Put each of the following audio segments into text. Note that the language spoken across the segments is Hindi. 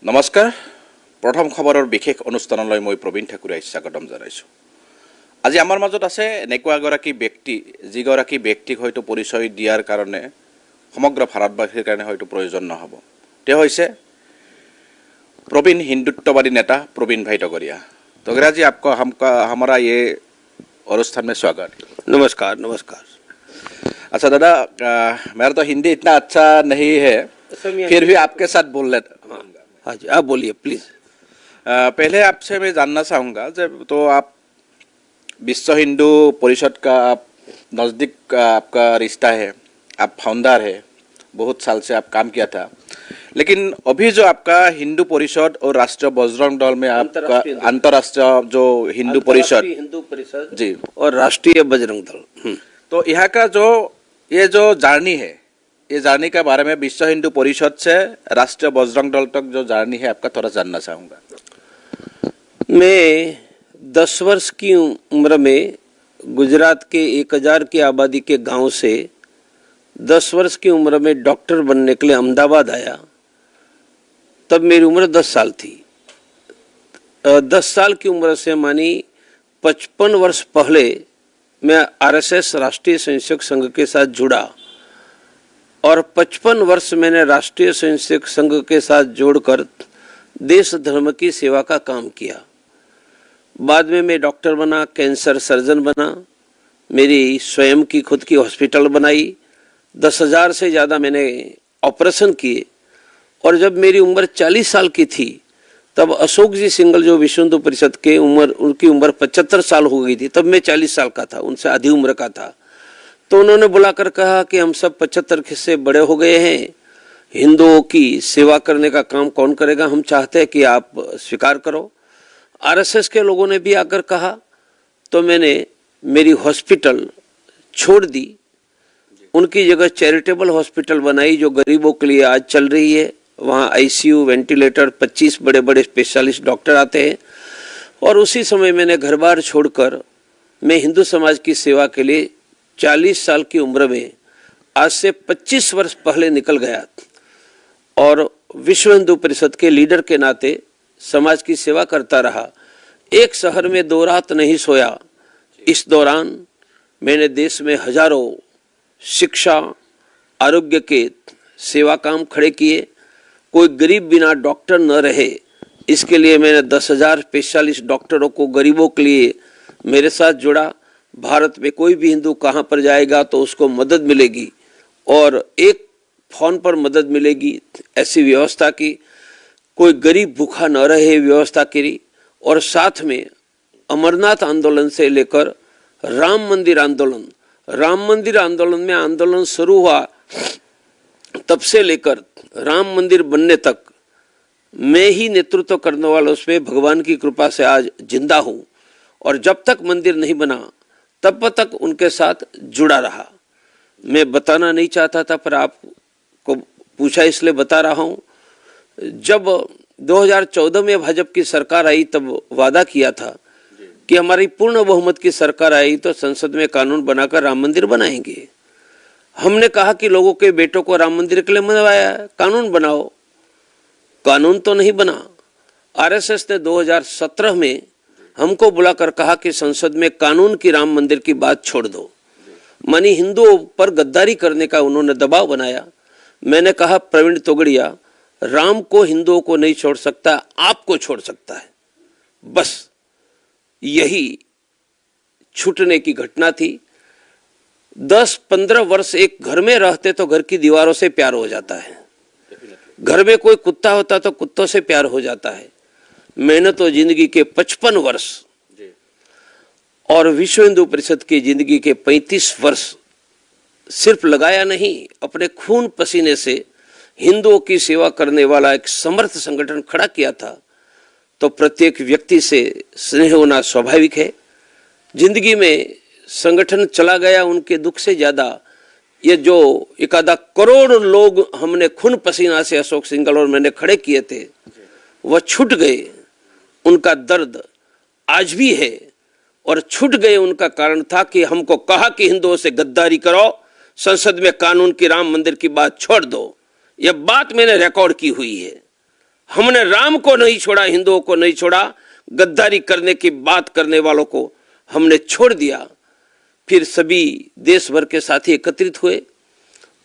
নমস্কাৰ প্ৰথম খবৰৰ বিশেষ অনুষ্ঠানলৈ মই প্ৰবীণ ঠাকুৰাই স্বাগতম জনাইছোঁ। আজি আমাৰ মাজত আছে এনেকুৱা এগৰাকী ব্যক্তি যিগৰাকী ব্যক্তিক হয়তো পৰিচয় দিয়াৰ কাৰণে সমগ্ৰ ভাৰতবাসীৰ কাৰণে হয়তো প্ৰয়োজন নহ'ব। তেওঁ হৈছে प्रवीण हिंदुत्ववादी नेता प्रवीण भाई टोगरिया। टोगरिया जी, आपको हमारा ये অনুষ্ঠাन में स्वागत। नमस्कार। नमस्कार। अच्छा दादा, मेरा तो हिंदी इतना अच्छा नहीं है, फिर भी आपके साथ बोल लेता। हाँ जी, आप बोलिए प्लीज। पहले आपसे मैं जानना चाहूँगा, जब तो आप विश्व हिंदू परिषद का आप नज़दीक आपका रिश्ता है, आप फाउंडर है, बहुत साल से आप काम किया था, लेकिन अभी जो आपका हिंदू परिषद और राष्ट्रीय बजरंग दल में आपका अंतर्राष्ट्रीय जो हिंदू परिषद जी और राष्ट्रीय बजरंग दल, तो यहाँ का जो ये जो जर्नी है, ये जर्नी के बारे में विश्व हिंदू परिषद से राष्ट्रीय बजरंग दल तक जो जर्नी है आपका थोड़ा जानना चाहूँगा। मैं 10 वर्ष की उम्र में गुजरात के 1000 की आबादी के गांव से 10 वर्ष की उम्र में डॉक्टर बनने के लिए अहमदाबाद आया। तब मेरी उम्र 10 साल थी। 10 साल की उम्र से मानी 55 वर्ष पहले मैं आरएसएस राष्ट्रीय स्वयंसेवक संघ के साथ जुड़ा और 55 वर्ष मैंने राष्ट्रीय स्वयंसेवक संघ के साथ जोड़कर देश धर्म की सेवा का काम किया। बाद में मैं डॉक्टर बना, कैंसर सर्जन बना, मेरी स्वयं की खुद की हॉस्पिटल बनाई, 10,000 से ज़्यादा मैंने ऑपरेशन किए। और जब मेरी उम्र 40 साल की थी तब अशोक जी सिंगल जो विश्व हिंदू परिषद के उनकी उम्र 75 साल हो गई थी, तब मैं 40 साल का था, उनसे आधी उम्र का था। तो उन्होंने बुलाकर कहा कि हम सब 75 से बड़े हो गए हैं, हिंदुओं की सेवा करने का काम कौन करेगा, हम चाहते हैं कि आप स्वीकार करो। आरएसएस के लोगों ने भी आकर कहा, तो मैंने मेरी हॉस्पिटल छोड़ दी, उनकी जगह चैरिटेबल हॉस्पिटल बनाई जो गरीबों के लिए आज चल रही है। वहाँ आईसीयू, वेंटिलेटर, 25 बड़े बड़े स्पेशलिस्ट डॉक्टर आते हैं। और उसी समय मैंने घर बार छोड़कर मैं हिंदू समाज की सेवा के लिए 40 साल की उम्र में आज से 25 वर्ष पहले निकल गया और विश्व हिंदू परिषद के लीडर के नाते समाज की सेवा करता रहा। एक शहर में 2 रात नहीं सोया। इस दौरान मैंने देश में हजारों शिक्षा, आरोग्य के सेवा काम खड़े किए। कोई गरीब बिना डॉक्टर न रहे, इसके लिए मैंने 10,000 स्पेशलिस्ट डॉक्टरों को गरीबों के लिए मेरे साथ जोड़ा। भारत में कोई भी हिंदू कहाँ पर जाएगा तो उसको मदद मिलेगी और एक फोन पर मदद मिलेगी, ऐसी व्यवस्था की। कोई गरीब भूखा न रहे, व्यवस्था करी। और साथ में अमरनाथ आंदोलन से लेकर राम मंदिर आंदोलन में आंदोलन शुरू हुआ, तब से लेकर राम मंदिर बनने तक मैं ही नेतृत्व करने वाला, उसमें भगवान की कृपा से आज जिंदा हूं। और जब तक मंदिर नहीं बना तब तक उनके साथ जुड़ा रहा। मैं बताना नहीं चाहता था, पर आपको पूछा इसलिए बता रहा हूं। जब 2014 में भाजपा की सरकार आई तब वादा किया था कि हमारी पूर्ण बहुमत की सरकार आई तो संसद में कानून बनाकर राम मंदिर बनाएंगे। हमने कहा कि लोगों के बेटों को राम मंदिर के लिए मनवाया, कानून बनाओ। कानून तो नहीं बना। आरएसएस ने 2017 में हमको बुलाकर कहा कि संसद में कानून की राम मंदिर की बात छोड़ दो। मानी हिंदुओं पर गद्दारी करने का उन्होंने दबाव बनाया। मैंने कहा, प्रवीण तोगड़िया, राम को हिंदुओं को नहीं छोड़ सकता, आपको छोड़ सकता है। बस यही छूटने की घटना थी। 10-15 वर्ष एक घर में रहते तो घर की दीवारों से प्यार हो जाता है। घर में कोई कुत्ता होता तो कुत्तों से प्यार हो जाता है। मैंने तो जिंदगी के 55 वर्ष और विश्व हिंदू परिषद की जिंदगी के 35 वर्ष सिर्फ लगाया नहीं, अपने खून पसीने से हिंदुओं की सेवा करने वाला एक समर्थ संगठन खड़ा किया था। तो प्रत्येक व्यक्ति से स्नेह होना स्वाभाविक है। जिंदगी में संगठन चला गया, उनके दुख से ज्यादा ये जो 1 करोड़ लोग हमने खून पसीना से अशोक सिंगल और मैंने खड़े किए थे, वह छूट गए। उनका दर्द आज भी है और छूट गए उनका कारण था कि हमको कहा कि हिंदुओं से गद्दारी करो, संसद में कानून की राम मंदिर की बात छोड़ दो। यह बात मैंने रिकॉर्ड की हुई है। हमने राम को नहीं छोड़ा, हिंदुओं को नहीं छोड़ा, गद्दारी करने की बात करने वालों को हमने छोड़ दिया। फिर सभी देश भर के साथी एकत्रित हुए।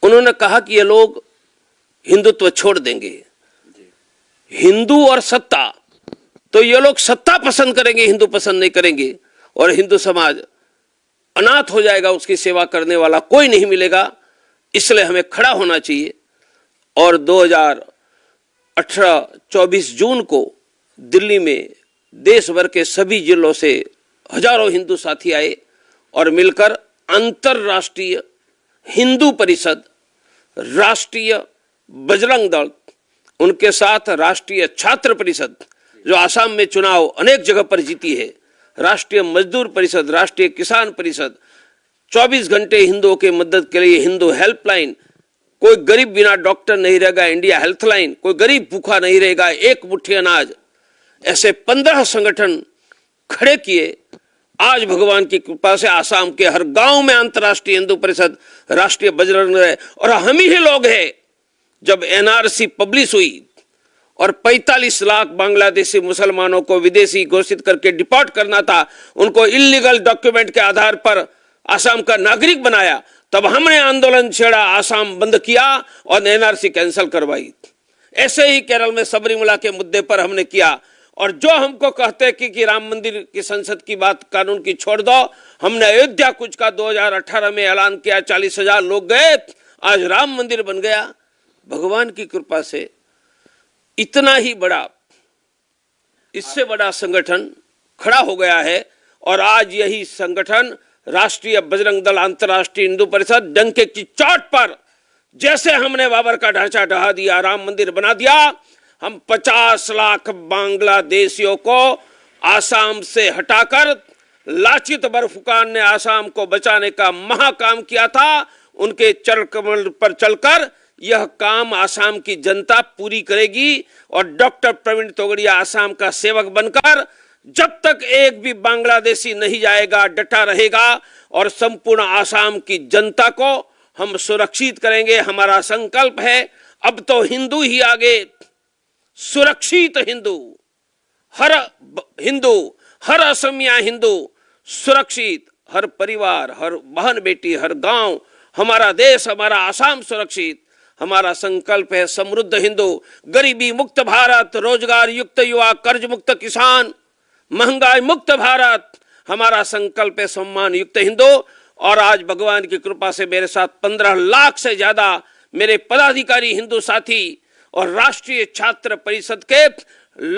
उन्होंने कहा कि ये लोग हिंदुत्व छोड़ देंगे, हिंदू और सत्ता, तो ये लोग सत्ता पसंद करेंगे, हिंदू पसंद नहीं करेंगे, और हिंदू समाज अनाथ हो जाएगा, उसकी सेवा करने वाला कोई नहीं मिलेगा। इसलिए हमें खड़ा होना चाहिए। और 2018 24 जून को दिल्ली में देश भर के सभी जिलों से हजारों हिंदू साथी आए और मिलकर अंतरराष्ट्रीय हिंदू परिषद, राष्ट्रीय बजरंग दल, उनके साथ राष्ट्रीय छात्र परिषद जो आसाम में चुनाव अनेक जगह पर जीती है, राष्ट्रीय मजदूर परिषद, राष्ट्रीय किसान परिषद, 24 घंटे हिंदुओं की मदद के लिए हिंदू हेल्पलाइन, कोई गरीब बिना डॉक्टर नहीं रहेगा, इंडिया हेल्थलाइन, कोई गरीब भूखा नहीं रहेगा, एक मुट्ठी अनाज, ऐसे 15 संगठन खड़े किए। आज भगवान की कृपा से आसाम के हर गांव में अंतर्राष्ट्रीय हिंदू परिषद, राष्ट्रीय बजरंग है, और हम ही लोग हैं। जब एनआरसी पब्लिश हुई और 45 लाख बांग्लादेशी मुसलमानों को विदेशी घोषित करके डिपोर्ट करना था, उनको इलीगल डॉक्यूमेंट के आधार पर आसाम का नागरिक बनाया, तब हमने आंदोलन छेड़ा, आसाम बंद किया और एनआरसी कैंसिल करवाई। ऐसे ही केरल में सबरीमला के मुद्दे पर हमने किया। और जो हमको कहते कि राम मंदिर की संसद की बात, कानून की छोड़ दो, हमने अयोध्या कुछ का 2018 में ऐलान किया, 40,000 लोग गए, आज राम मंदिर बन गया। भगवान की कृपा से इतना ही बड़ा, इससे बड़ा संगठन खड़ा हो गया है। और आज यही संगठन राष्ट्रीय बजरंग दल, अंतर्राष्ट्रीय हिंदू परिषद, डंके की चोट पर, जैसे हमने बाबर का ढांचा ढहा दिया, राम मंदिर बना दिया, हम 50 लाख बांग्लादेशियों को आसाम से हटाकर लाचित बरफुकान ने आसाम को बचाने का महाकाम किया था। उनके चरण कमल पर चलकर यह काम आसाम की जनता पूरी करेगी। और डॉक्टर प्रवीण तोगड़िया आसाम का सेवक बनकर जब तक एक भी बांग्लादेशी नहीं जाएगा, डटा रहेगा, और संपूर्ण आसाम की जनता को हम सुरक्षित करेंगे। हमारा संकल्प है, अब तो हिंदू ही आगे, सुरक्षित हिंदू, हर असमिया हिंदू सुरक्षित, हर परिवार, हर बहन बेटी, हर गांव, हमारा देश, हमारा आसाम सुरक्षित। हमारा संकल्प है समृद्ध हिंदू, गरीबी मुक्त भारत, रोजगार युक्त युवा, कर्ज मुक्त किसान, महंगाई मुक्त भारत। हमारा संकल्प है सम्मान युक्त हिंदू। और आज भगवान की कृपा से मेरे साथ 15 लाख से ज्यादा मेरे पदाधिकारी हिंदू साथी और राष्ट्रीय छात्र परिषद के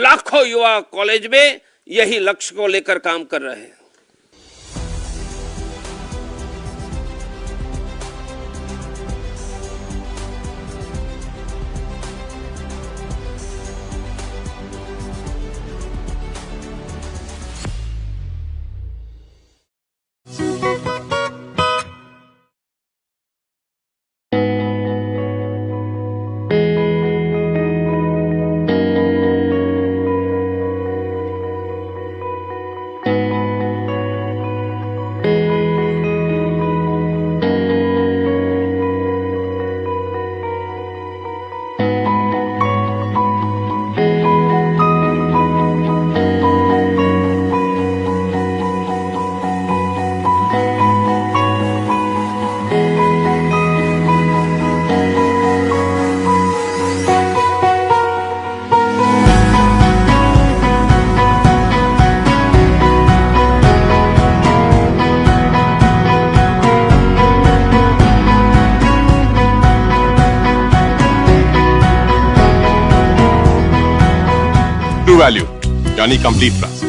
लाखों युवा कॉलेज में यही लक्ष्य को लेकर काम कर रहे हैं। वैल्यू यानी कंप्लीट ट्रस्ट।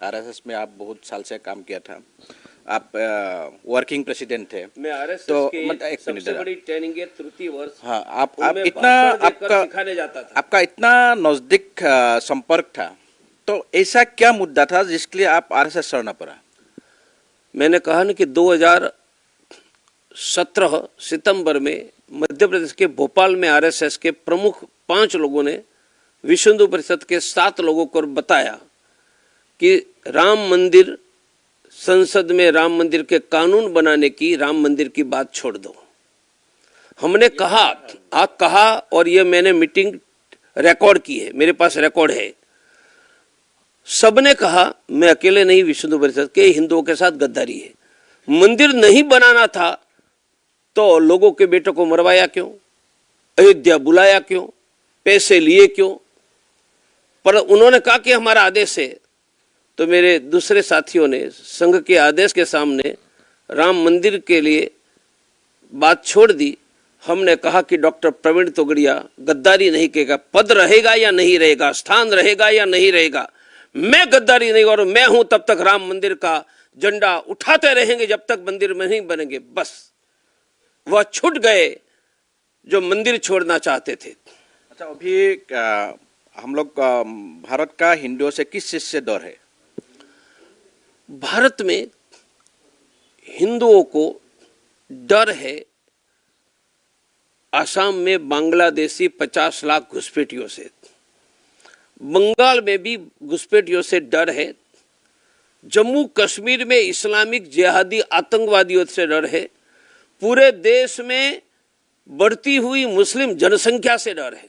आरएसएस में आप बहुत साल से काम किया था, आप वर्किंग प्रेसिडेंट थे। मैं आरएसएस तो के एक मिनट सबसे बड़ी ट्रेनिंग है तृतीय वर्ष। हाँ, आप उनमें इतना भाषण देकर आपका सिखाने जाता था। आपका इतना नजदीक संपर्क था, तो ऐसा क्या मुद्दा था जिसके लिए आप आरएसएस छोड़ना पड़ा? मैंने कहा ना कि 2017 सितंबर में मध्य प्रदेश के भोपाल में आरएसएस के प्रमुख 5 लोगों ने विश्व हिंदू परिषद के 7 लोगों को बताया कि राम मंदिर, संसद में राम मंदिर के कानून बनाने की, राम मंदिर की बात छोड़ दो। हमने कहा, आप कहा, और ये मैंने मीटिंग रिकॉर्ड की है, मेरे पास रिकॉर्ड है। सबने कहा, मैं अकेले नहीं, विश्व हिंदू परिषद के हिंदुओं के साथ गद्दारी है। मंदिर नहीं बनाना था तो लोगों के बेटों को मरवाया क्यों, अयोध्या बुलाया क्यों, पैसे लिए क्यों? पर उन्होंने कहा कि हमारा आदेश है। तो मेरे दूसरे साथियों ने संघ के आदेश के सामने राम मंदिर के लिए बात छोड़ दी। हमने कहा कि डॉक्टर प्रवीण तोगड़िया गद्दारी नहीं करेगा, पद रहेगा या नहीं रहेगा, स्थान रहेगा या नहीं रहेगा, मैं गद्दारी नहीं, और मैं हूं तब तक राम मंदिर का झंडा उठाते रहेंगे जब तक मंदिर में नहीं बनेंगे। बस वह छूट गए जो मंदिर छोड़ना चाहते थे। अच्छा, अभी हम लोग भारत का हिंदुओं से किस चीज से डर है? भारत में हिंदुओं को डर है असम में बांग्लादेशी 50 लाख घुसपैठियों से, बंगाल में भी घुसपैठियों से डर है, जम्मू कश्मीर में इस्लामिक जिहादी आतंकवादियों से डर है, पूरे देश में बढ़ती हुई मुस्लिम जनसंख्या से डर है।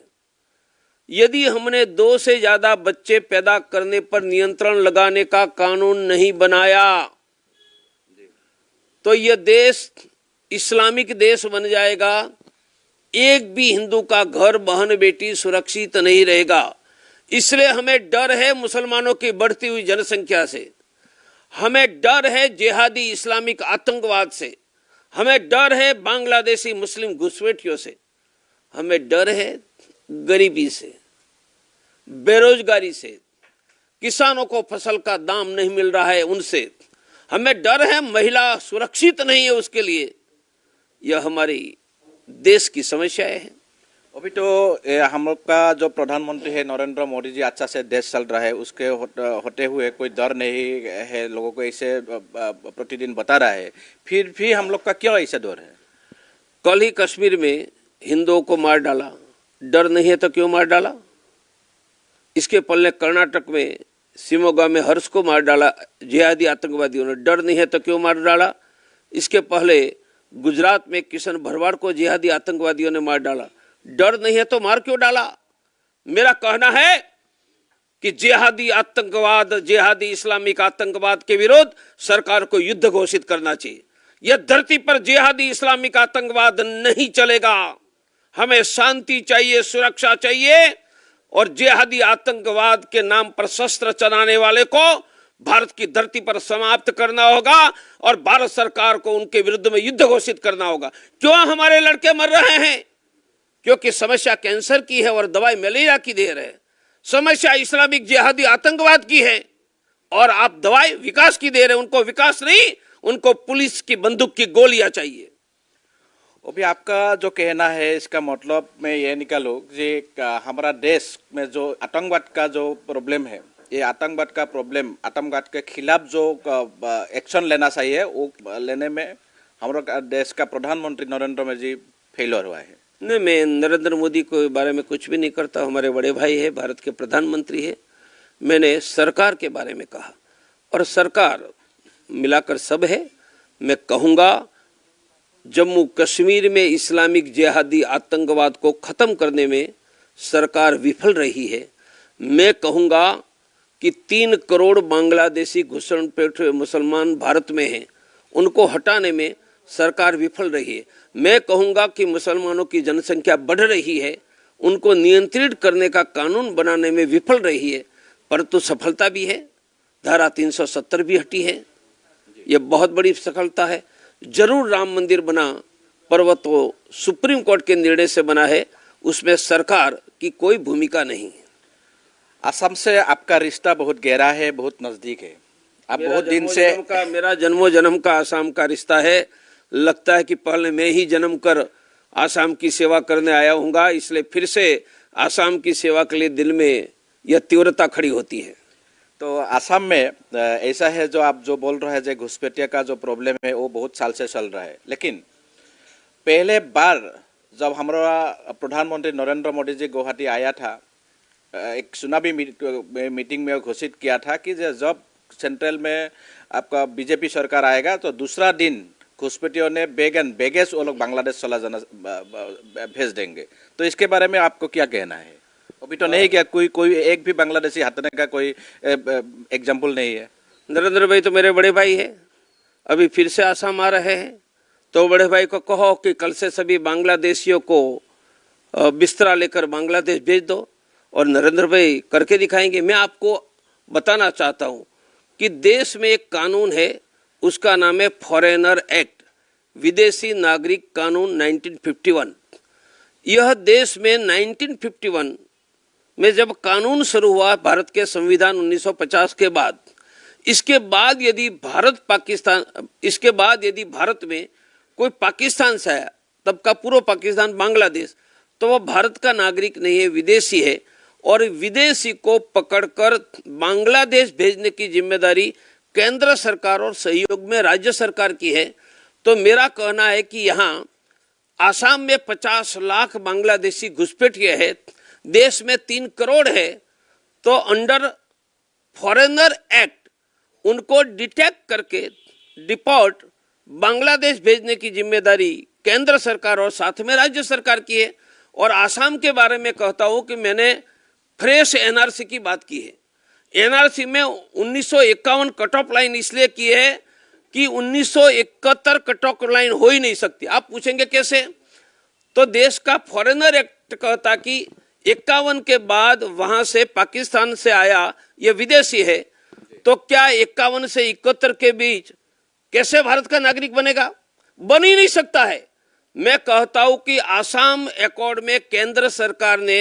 यदि हमने 2 से ज्यादा बच्चे पैदा करने पर नियंत्रण लगाने का कानून नहीं बनाया तो यह देश इस्लामिक देश बन जाएगा। एक भी हिंदू का घर, बहन, बेटी सुरक्षित नहीं रहेगा। इसलिए हमें डर है मुसलमानों की बढ़ती हुई जनसंख्या से, हमें डर है जिहादी इस्लामिक आतंकवाद से, हमें डर है बांग्लादेशी मुस्लिम घुसपैठियों से, हमें डर है गरीबी से, बेरोजगारी से, किसानों को फसल का दाम नहीं मिल रहा है उनसे, हमें डर है महिला सुरक्षित नहीं है उसके लिए। यह हमारी देश की समस्याएं हैं। अभी तो हम लोग का जो प्रधानमंत्री है नरेंद्र मोदी जी, अच्छा से देश चल रहा है, उसके होते हुए कोई डर नहीं है, लोगों को ऐसे प्रतिदिन बता रहा है, फिर भी हम लोग का क्यों ऐसा डर है? कल ही कश्मीर में हिंदुओं को मार डाला, डर नहीं है तो क्यों मार डाला? इसके पहले कर्नाटक में शिमोगा में हर्ष को मार डाला जिहादी आतंकवादियों ने, डर नहीं है तो क्यों मार डाला? इसके पहले गुजरात में किशन भरवाड़ को जिहादी आतंकवादियों ने मार डाला, डर नहीं है तो मार क्यों डाला? मेरा कहना है कि जिहादी आतंकवाद, जिहादी इस्लामिक आतंकवाद के विरोध सरकार को युद्ध घोषित करना चाहिए। यह धरती पर जिहादी इस्लामिक आतंकवाद नहीं चलेगा। हमें शांति चाहिए, सुरक्षा चाहिए, और जिहादी आतंकवाद के नाम पर शस्त्र चलाने वाले को भारत की धरती पर समाप्त करना होगा और भारत सरकार को उनके विरुद्ध में युद्ध घोषित करना होगा। क्यों हमारे लड़के मर रहे हैं? क्योंकि समस्या कैंसर की है और दवाई मलेरिया की दे रहे हैं। समस्या इस्लामिक जिहादी आतंकवाद की है और आप दवाई विकास की दे रहे हैं। उनको विकास नहीं, उनको पुलिस की बंदूक की गोलियां चाहिए। अभी आपका जो कहना है, इसका मतलब मैं ये निकालूं कि हमारा देश में जो आतंकवाद का जो प्रॉब्लम है, ये आतंकवाद का प्रॉब्लम, आतंकवाद के खिलाफ जो एक्शन लेना चाहिए वो लेने में हमारा देश का प्रधानमंत्री नरेंद्र मोदी जी फेलियर हुआ है। नहीं, मैं नरेंद्र मोदी के बारे में कुछ भी नहीं करता। हमारे बड़े भाई है, भारत के प्रधानमंत्री है। मैंने सरकार के बारे में कहा और सरकार मिलाकर सब है। मैं कहूँगा जम्मू कश्मीर में इस्लामिक जिहादी आतंकवाद को ख़त्म करने में सरकार विफल रही है। मैं कहूँगा कि 3 करोड़ बांग्लादेशी घुसपैठ मुसलमान भारत में हैं, उनको हटाने में सरकार विफल रही है। मैं कहूँगा कि मुसलमानों की जनसंख्या बढ़ रही है, उनको नियंत्रित करने का कानून बनाने में विफल रही है, परंतु सफलता भी है। धारा 370 भी हटी है, यह बहुत बड़ी सफलता है। जरूर राम मंदिर बना, पर वह तो सुप्रीम कोर्ट के निर्णय से बना है, उसमें सरकार की कोई भूमिका नहीं है। असम से आपका रिश्ता बहुत गहरा है, बहुत नजदीक है। आप बहुत दिन से मेरा जन्मों जन्म का आसाम का रिश्ता है। लगता है कि पहले मैं ही जन्म कर आसाम की सेवा करने आया हूँगा, इसलिए फिर से आसाम की सेवा के लिए दिल में यह तीव्रता खड़ी होती है। तो असम में ऐसा है जो आप जो बोल रहे हैं, जो घुसपैठिया का जो प्रॉब्लम है वो बहुत साल से चल रहा है। लेकिन पहले बार जब हमारा प्रधानमंत्री नरेंद्र मोदी जी गुवाहाटी आया था, एक चुनावी मीटिंग में घोषित किया था कि जब सेंट्रल में आपका बीजेपी सरकार आएगा तो दूसरा दिन घुसपैठियों ने बैग एंड बैगेज वो लोग बांग्लादेश चला जाना भेज देंगे। तो इसके बारे में आपको क्या कहना है? अभी तो नहीं क्या कोई एक भी बांग्लादेशी हटने का कोई एग्जाम्पल नहीं है। नरेंद्र भाई तो मेरे बड़े भाई है, अभी फिर से आसाम आ रहे हैं, तो बड़े भाई को कहो कि कल से सभी बांग्लादेशियों को बिस्तरा लेकर बांग्लादेश भेज दो, और नरेंद्र भाई करके दिखाएंगे। मैं आपको बताना चाहता हूँ कि देश में एक कानून है, उसका नाम है फॉरेनर एक्ट, विदेशी नागरिक कानून 1951। यह देश में 1951 में जब कानून शुरू हुआ, भारत के संविधान 1950 के बाद, इसके बाद यदि भारत में कोई पाकिस्तान से आया, तब का पूर्व पाकिस्तान बांग्लादेश, तो वह भारत का नागरिक नहीं है, विदेशी है, और विदेशी को पकड़कर बांग्लादेश भेजने की जिम्मेदारी केंद्र सरकार और सहयोग में राज्य सरकार की है। तो मेरा कहना है कि यहाँ आसाम में 50 लाख बांग्लादेशी घुसपैठिए हैं, देश में 3 करोड़ है, तो अंडर फॉरेनर एक्ट उनको डिटेक्ट करके डिपोर्ट बांग्लादेश भेजने की जिम्मेदारी केंद्र सरकार और साथ में राज्य सरकार की है। और आसाम के बारे में कहता हूँ कि मैंने फ्रेश एनआरसी की बात की है। एनआरसी में 1951 कट ऑफ लाइन इसलिए की है कि 1971 कट ऑफ लाइन हो ही नहीं सकती। आप पूछेंगे कैसे? तो देश का फॉरेनर एक्ट कहता कि 51 के बाद वहां से पाकिस्तान से आया ये विदेशी है, तो क्या 51 से 71 के बीच कैसे भारत का नागरिक बनेगा? बन ही नहीं सकता है। मैं कहता हूं कि आसाम एकॉर्ड में केंद्र सरकार ने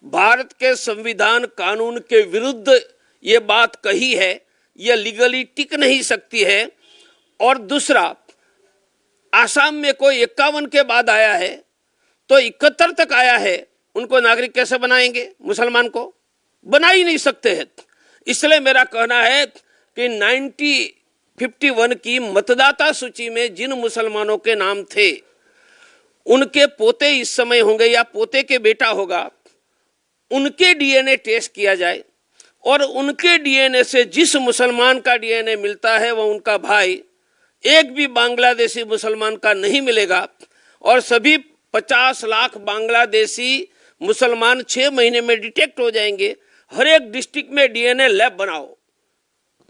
भारत के संविधान कानून के विरुद्ध ये बात कही है, ये लीगली टिक नहीं सकती है। और दूसरा, आसाम में कोई 51 के बाद आया है तो 71 तक आया है, उनको नागरिक कैसे बनाएंगे? मुसलमान को बना ही नहीं सकते हैं। इसलिए मेरा कहना है कि 1951 की मतदाता सूची में जिन मुसलमानों के नाम थे, उनके पोते इस समय होंगे या पोते के बेटा होगा, उनके डीएनए टेस्ट किया जाए, और उनके डीएनए से जिस मुसलमान का डीएनए मिलता है वह उनका भाई, एक भी बांग्लादेशी मुसलमान का नहीं मिलेगा। और सभी 50 लाख बांग्लादेशी मुसलमान 6 महीने में डिटेक्ट हो जाएंगे। हर एक डिस्ट्रिक्ट में डीएनए लैब बनाओ।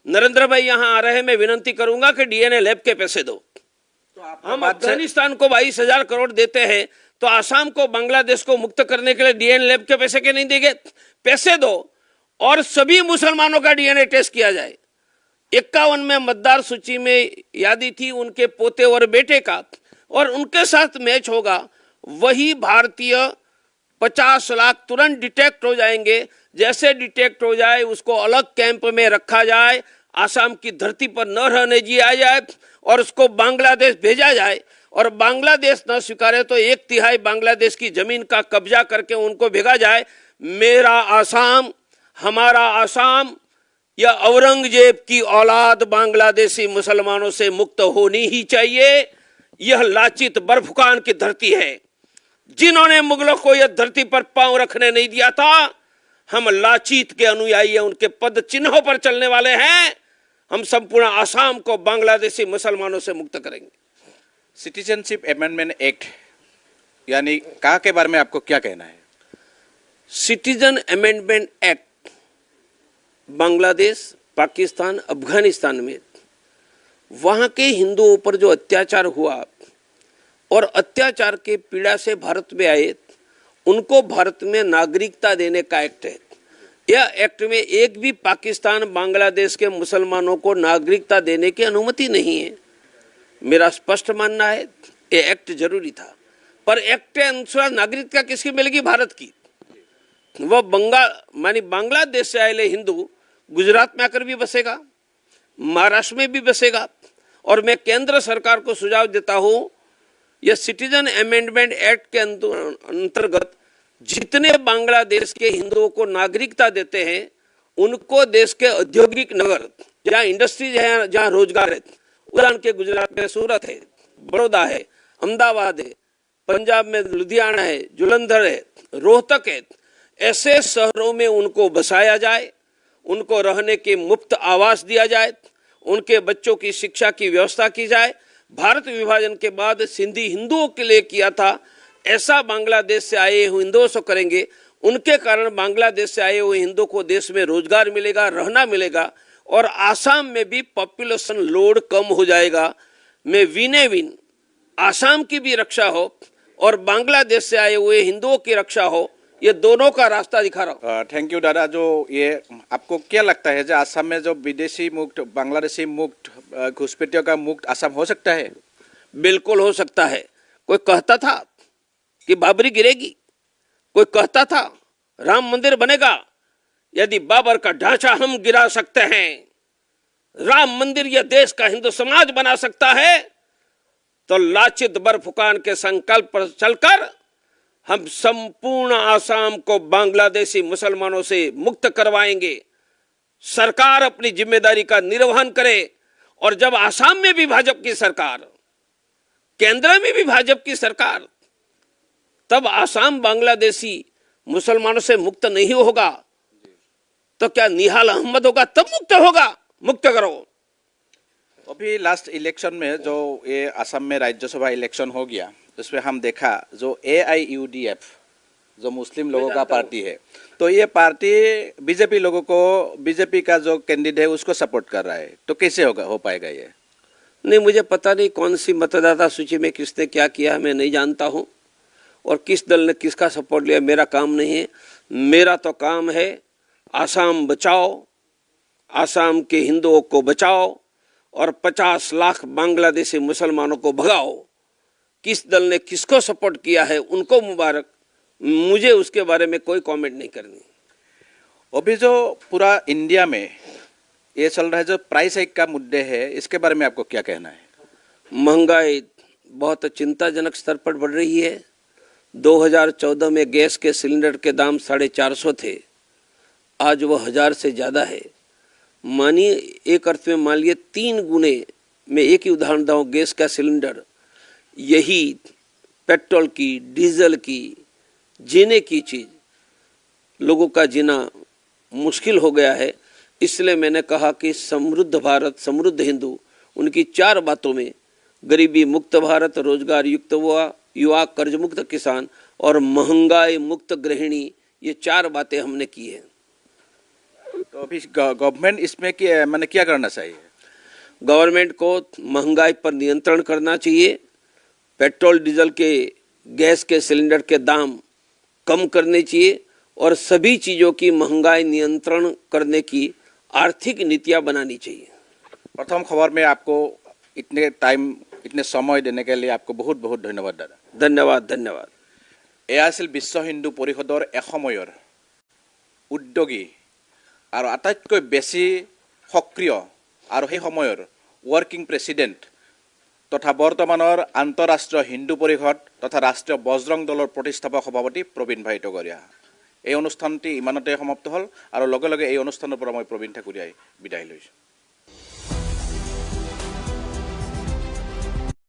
नरेंद्र भाई यहाँ आ रहे हैं, मैं विनती करूंगा कि डीएनए लैब के पैसे दो। हम अफगानिस्तान को 22,000 करोड़ देते हैं, तो आसाम को, बांग्लादेश को मुक्त करने के लिए डीएनए लैब के पैसे के नहीं देंगे? पैसे दो और सभी मुसलमानों का डीएनए टेस्ट किया जाए। 51 में मतदार सूची में यादी थी उनके पोते और बेटे का, और उनके साथ मैच होगा, वही भारतीय 50 लाख तुरंत डिटेक्ट हो जाएंगे। जैसे डिटेक्ट हो जाए उसको अलग कैंप में रखा जाए, आसाम की धरती पर न रहने दिया जाए और उसको बांग्लादेश भेजा जाए। और बांग्लादेश न स्वीकारे तो 1/3 बांग्लादेश की जमीन का कब्जा करके उनको भेजा जाए। मेरा आसाम, हमारा आसाम, यह औरंगजेब की औलाद बांग्लादेशी मुसलमानों से मुक्त होनी ही चाहिए। यह लाचित बर्फुकान की धरती है, जिन्होंने मुगलों को यह धरती पर पांव रखने नहीं दिया था। हम लाचित के अनुयायी हैं, उनके पद चिन्हों पर चलने वाले हैं। हम संपूर्ण आसाम को बांग्लादेशी मुसलमानों से मुक्त करेंगे। सिटीजनशिप अमेंडमेंट एक्ट यानी कहा के बारे में आपको क्या कहना है? Citizen amendment act Bangladesh, Pakistan, Afghanistan में वहां के हिंदुओं पर जो अत्याचार हुआ और अत्याचार के पीड़ा से भारत में आए, उनको भारत में नागरिकता देने का एक्ट है। यह एक्ट में एक भी पाकिस्तान, बांग्लादेश के मुसलमानों को नागरिकता देने की अनुमति नहीं है। मेरा स्पष्ट मानना है ये एक्ट जरूरी था, पर एक्ट के अनुसार नागरिकता किसकी मिलेगी? भारत की। वह मानी बांग्लादेश से आए हिंदू गुजरात में आकर भी बसेगा, महाराष्ट्र में भी बसेगा। और मैं केंद्र सरकार को सुझाव देता हूं, यह सिटीजन अमेंडमेंट एक्ट के अंतर्गत जितने बांग्लादेश के हिंदुओं को नागरिकता देते हैं उनको देश के औद्योगिक नगर जहाँ इंडस्ट्रीज है, जहाँ रोजगार है, उदाहरण के गुजरात में सूरत है, बड़ौदा है, अहमदाबाद है, पंजाब में लुधियाना है, जुलंधर है, रोहतक है, ऐसे शहरों में उनको बसाया जाए, उनको रहने के मुफ्त आवास दिया जाए, उनके बच्चों की शिक्षा की व्यवस्था की जाए। भारत विभाजन के बाद सिंधी हिंदुओं के लिए किया था, ऐसा बांग्लादेश से आए हुए हिंदुओं से करेंगे। उनके कारण बांग्लादेश से आए हुए हिंदुओं को देश में रोजगार मिलेगा, रहना मिलेगा और आसाम में भी पॉपुलेशन लोड कम हो जाएगा। मैं विने विन आसाम की भी रक्षा हो और बांग्लादेश से आए हुए हिंदुओं की रक्षा हो, ये दोनों का रास्ता दिखा रहा हूँ। थैंक यू दादा। जो ये आपको क्या लगता है जो आसाम में जो विदेशी मुक्त, बांग्लादेशी मुक्त, घुसपैठियों का मुक्त आसाम हो सकता है? बिल्कुल हो सकता है। कोई कहता था कि बाबरी गिरेगी, कोई कहता था राम मंदिर बनेगा। यदि बाबर का ढांचा हम गिरा सकते हैं, राम मंदिर यह देश का हिंदू समाज बना सकता है, तो लाचित बरफुकान के संकल्प पर चलकर हम संपूर्ण आसाम को बांग्लादेशी मुसलमानों से मुक्त करवाएंगे। सरकार अपनी जिम्मेदारी का निर्वहन करे और जब आसाम में भी भाजपा की सरकार, केंद्र में भी भाजपा की सरकार, तब आसाम बांग्लादेशी मुसलमानों से मुक्त नहीं होगा तो क्या निहाल अहमद होगा तब मुक्त होगा? मुक्त करो। अभी लास्ट इलेक्शन में जो ये असम में राज्यसभा इलेक्शन हो गया, उसमें हम देखा जो AIUDF जो मुस्लिम लोगों का पार्टी है, तो ये पार्टी बीजेपी लोगों को, बीजेपी का जो कैंडिडेट है उसको सपोर्ट कर रहा है, तो कैसे होगा, हो पाएगा ये? नहीं, मुझे पता नहीं कौन सी मतदाता सूची में किसने क्या किया, मैं नहीं जानता हूं और किस दल ने किसका सपोर्ट लिया, मेरा काम नहीं है। मेरा तो काम है आसाम बचाओ, आसाम के हिंदुओं को बचाओ और 50 लाख बांग्लादेशी मुसलमानों को भगाओ। किस दल ने किसको सपोर्ट किया है उनको मुबारक, मुझे उसके बारे में कोई कमेंट नहीं करनी। अभी जो पूरा इंडिया में ये चल रहा है जो प्राइस हाइक का मुद्दे है, इसके बारे में आपको क्या कहना है? महंगाई बहुत चिंताजनक स्तर पर बढ़ रही है। 2014 में गैस के सिलेंडर के दाम 450 थे, आज वो 1000 से ज़्यादा है। मानिए एक अर्थ में मान लिए 3 गुने। मैं एक ही उदाहरण दूँ, गैस का सिलेंडर, यही पेट्रोल की, डीजल की, जीने की चीज़, लोगों का जीना मुश्किल हो गया है। इसलिए मैंने कहा कि समृद्ध भारत, समृद्ध हिंदू, उनकी 4 बातों में गरीबी मुक्त भारत, रोजगार युक्त युवा, कर्ज मुक्त किसान और महंगाई मुक्त गृहिणी, ये 4 बातें हमने की है। तो अभी गवर्नमेंट इसमें मैंने क्या करना चाहिए? गवर्नमेंट को महंगाई पर नियंत्रण करना चाहिए, पेट्रोल डीजल के, गैस के सिलेंडर के दाम कम करने चाहिए और सभी चीज़ों की महंगाई नियंत्रण करने की आर्थिक नीतियाँ बनानी चाहिए। प्रथम खबर में आपको इतने टाइम, इतने समय देने के लिए आपको बहुत बहुत धन्यवाद दादा। धन्यवाद, धन्यवाद। এয়া আছিল বিশ্ব হিন্দু পৰিষদৰ এসময়ৰ উদ্যোগী আৰু আটাইতকৈ বেছি সক্ৰিয় আৰু সেই সময়ৰ ৱৰ্কিং প্ৰেচিডেণ্ট তথা বৰ্তমানৰ আন্তঃৰাষ্ট্ৰীয় হিন্দু পৰিষদ তথা ৰাষ্ট্ৰীয় বজৰং দলৰ প্ৰতিষ্ঠাপক সভাপতি প্ৰবীণ ভাই টগৰীয়া। এই অনুষ্ঠানটি ইমানতে সমাপ্ত হ'ল আৰু লগে লগে এই অনুষ্ঠানৰ পৰা মই প্ৰবীণ ঠাকুৰীয়াই বিদায় লৈছোঁ।